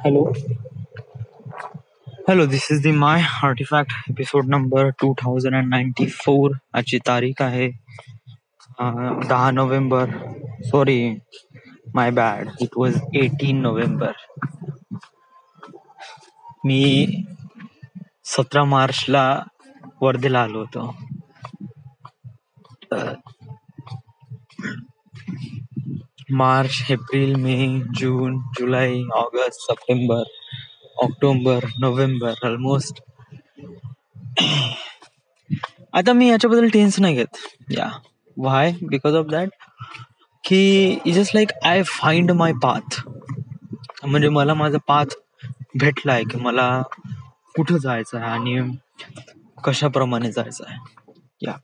Hello. Hello, this is the My Artifact episode number 2094. आजची तारीख आहे 10 November. Sorry, my bad, it was 18 November. मी 17 मार्चला वर्धेला आलो होतो. March, April, May, June, July, August, September, October, November, almost. आता मी याच्याबद्दल टेन्शन नाही घेत. या व्हाय? बिकॉज ऑफ दॅट की just like I find my path. म्हणजे मला माझा पाथ भेटलाय की मला कुठं जायचं आहे आणि कशाप्रमाणे जायचं आहे. या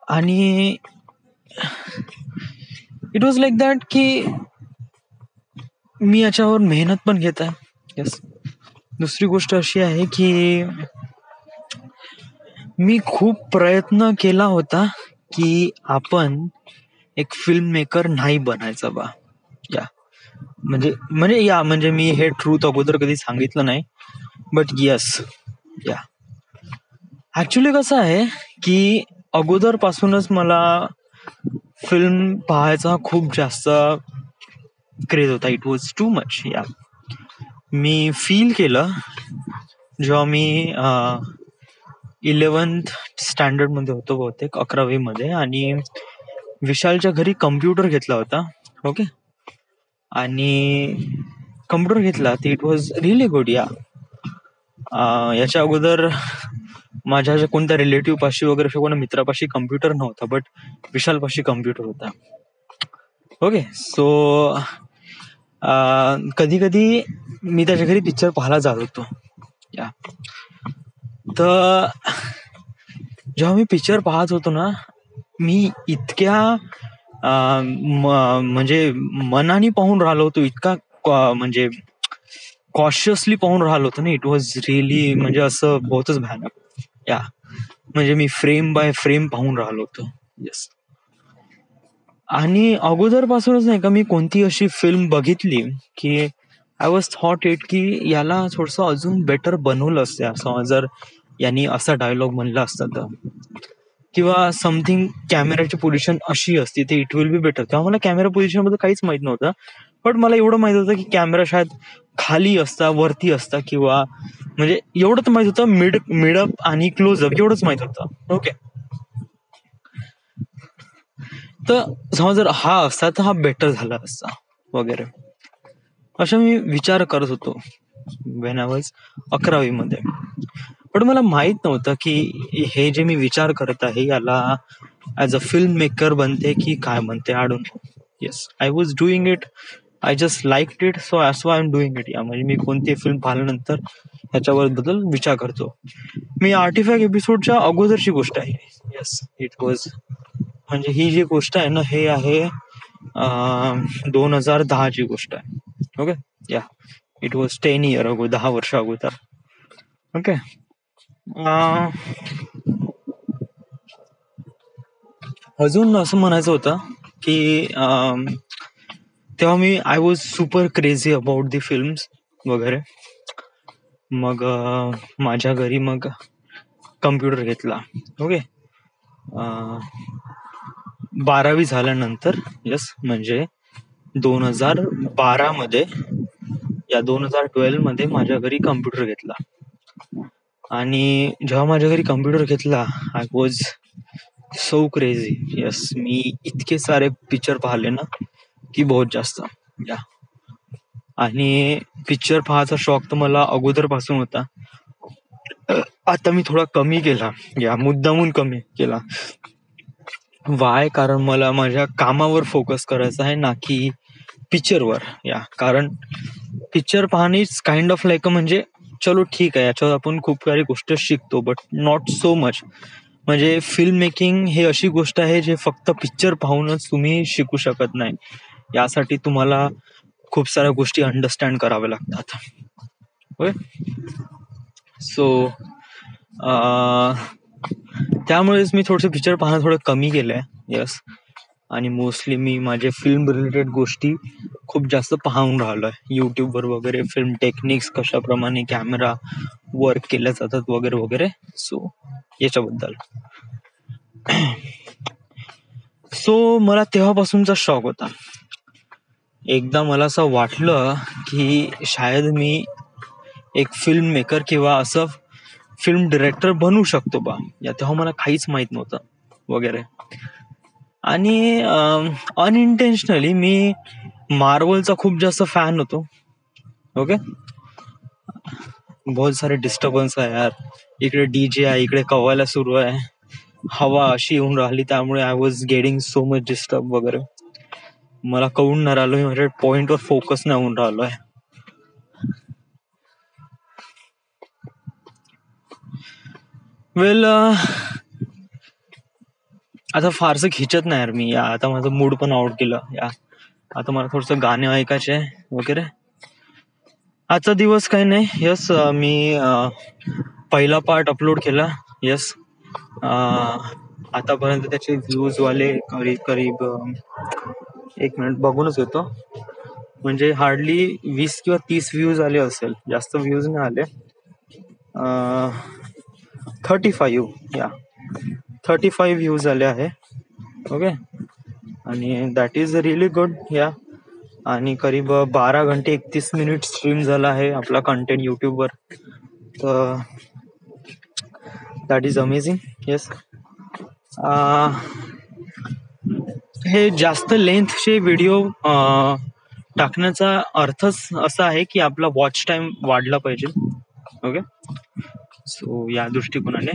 आणि इट वॉज लाईक दॅट की मी याच्यावर मेहनत पण घेत आहे. येस. दुसरी गोष्ट अशी आहे की मी खूप प्रयत्न केला होता की आपण एक फिल्म मेकर नाही बनायचा बा. या म्हणजे मी हे ट्रूथ अगोदर कधी सांगितलं नाही, बट येस. या ऍक्च्युली कसं आहे की अगोदर पासूनच मला फिल्म पाहायचा खूप जास्त क्रेज होता. It was too much. या मी फील केलं जेव्हा मी 11th स्टँडर्ड मध्ये होतो, बहुतेक 11वी मध्ये, आणि विशालच्या घरी कम्प्युटर घेतला होता. ओके. आणि कम्प्युटर घेतला तर इट वॉज रिअली गुड. या याच्या अगोदर माझ्या कोणत्या रिलेटिव्ह पाशी वगैरे कोणत्या मित्रापाशी कम्प्युटर नव्हता, बट विशाल पाशी कम्प्युटर होता. ओके. सो कधी कधी मी त्याच्या घरी पिक्चर पाहायला जात होतो. या तर जेव्हा मी पिक्चर पाहत होतो ना, मी इतक्या म्हणजे मनाने पाहून राहिलो होतो, इतका म्हणजे कॉशियसली पाहून राहिलो होतो ना. इट वॉज रिअली म्हणजे असं बहुतच भयानक. या म्हणजे मी फ्रेम बाय फ्रेम पाहून राहिलो होतो. येस. आणि अगोदर पासूनच नाही का मी कोणती अशी फिल्म बघितली की आय वॉज थॉट इट की याला थोडस अजून बेटर बनवलं असते, असं जर यांनी असा डायलॉग म्हणला असता तर, किंवा समथिंग कॅमेराची पोझिशन अशी असती तर इट विल बी बेटर. तेव्हा मला कॅमेरा पोझिशन बद्दल काहीच माहित नव्हतं, बट मला एवढं माहित होतं की कॅमेरा शायद खाली असता, वरती असता, किंवा म्हणजे एवढं तर माहित होतं, मिडअप आणि क्लोजअप एवढंच माहित होतं. ओके. तर समजा जर हा असता तर हा बेटर झाला असता वगैरे, असं मी विचार करत होतो वेन आय वॉज 11वी मध्ये. पण मला माहित नव्हतं की हे जे मी विचार करत आहे याला ऍज अ फिल्म मेकर बनते की काय बनते. I don't know. Yes, I was doing it. I just liked it, so I am doing it. या म्हणजे मी कोणती फिल्म पाहिल्यानंतर ह्याच्यावर बद्दल विचार करतो. मी आर्टिफॅक्ट एपिसोडच्या अगोदरची गोष्ट आहे. येस, इट वॉज म्हणजे ही जी गोष्ट आहे ना, हे आहे 2010ची गोष्ट आहे. ओके. या इट वॉज 10 years अगो, 10 वर्ष अगोदर. ओके. अजून असं म्हणायचं होतं की तेव्हा मी I was super crazy about the films वगैरे. मग माझ्या घरी मग कम्प्युटर घेतला. ओके. 12वी झाल्यानंतर. यस, म्हणजे 2012 मध्ये, या 2012 मध्ये माझ्या घरी कम्प्युटर घेतला. आणि जेव्हा माझ्या घरी कम्प्युटर घेतला I was so crazy. Yes, मी इतके सारे पिक्चर पाहिले ना की बहुत जास्त. या आणि पिक्चर पाहायचा शौक तर मला अगोदर पासून होता. आता मी थोडा कमी केला. या मुद्दामून कमी केला. वाय? कारण मला माझ्या कामावर फोकस करायचा आहे ना की पिक्चरवर. या कारण पिक्चर पाहणे इज काइंड ऑफ लाईक म्हणजे चलो ठीक आहे, याच्यावर आपण खूप सारी गोष्ट शिकतो, बट नॉट सो मच. म्हणजे फिल्म मेकिंग हे अशी गोष्ट आहे जे फक्त पिक्चर पाहूनच तुम्ही शिकू शकत नाही. यासाठी तुम्हाला खूप साऱ्या गोष्टी अंडरस्टँड कराव्या लागतात. होय. सो त्यामुळेच मी थोडंसं पिक्चर पाहणं थोडं कमी केलंय. यस. आणि मोस्टली मी माझे फिल्म रिलेटेड गोष्टी खूप जास्त पाहून राहिलोय युट्यूबवर वगैरे, फिल्म टेक्निक्स कशाप्रमाणे कॅमेरा वर्क केल्या जातात वगैरे वगैरे. सो याच्याबद्दल मला तेव्हापासूनचा शौक होता. एकदा मला असं वाटलं की शायद मी एक फिल्म मेकर किंवा असं फिल्म डिरेक्टर बनू शकतो बा. या तेव्हा मला काहीच माहित नव्हतं वगैरे. आणि अनइंटेन्शनली मी मार्वलचा खूप जास्त फॅन होतो. ओके, बहुत सारे डिस्टर्बन्स आहे यार. इकडे डीजे आहे, इकडे कव्वाल्या सुरू आहे, हवा अशी येऊन राहिली, त्यामुळे I was getting so much disturb वगैरे. मला कळून नाही राहिलो, माझ्या पॉइंटवर फोकस नाही होऊन राहिलोय. वेल आता फारसं खिचत नाही यार मी. आता माझं मूड पण आउट केलं या. आता मला थोडस गाणे ऐकायचे वगैरे. आजचा दिवस काही नाही. यस, मी पहिला पार्ट अपलोड केला. यस, आतापर्यंत त्याचे व्ह्यूज वाले करीब 1 मिनिट बघूनच येतो. म्हणजे हार्डली 20 किंवा 30 व्ह्यूज आले असेल, जास्त व्ह्यूज नाही आले. 35 या 35 व्ह्यूज आले आहे. ओके, आणि दॅट इज रिअली गुड या. आणि करीब 12 घंटे 31 मिनिट स्ट्रीम झाला आहे आपला कंटेंट युट्यूबवर. तर दॅट इज अमेझिंग. येस, हे जास्त लेंथचे व्हिडिओ टाकण्याचा अर्थच असा आहे की आपला वॉच टाइम वाढला पाहिजे. ओके, सो या दृष्टिकोनाने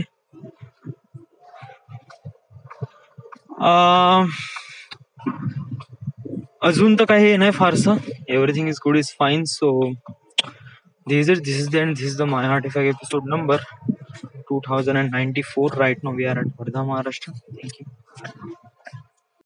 अजून तर काही नाही फारसं. Everything is good, is fine. So this is the end. This is the My Heart Effect episode number 2094. Right now we are at Wardha, Maharashtra. Thank you.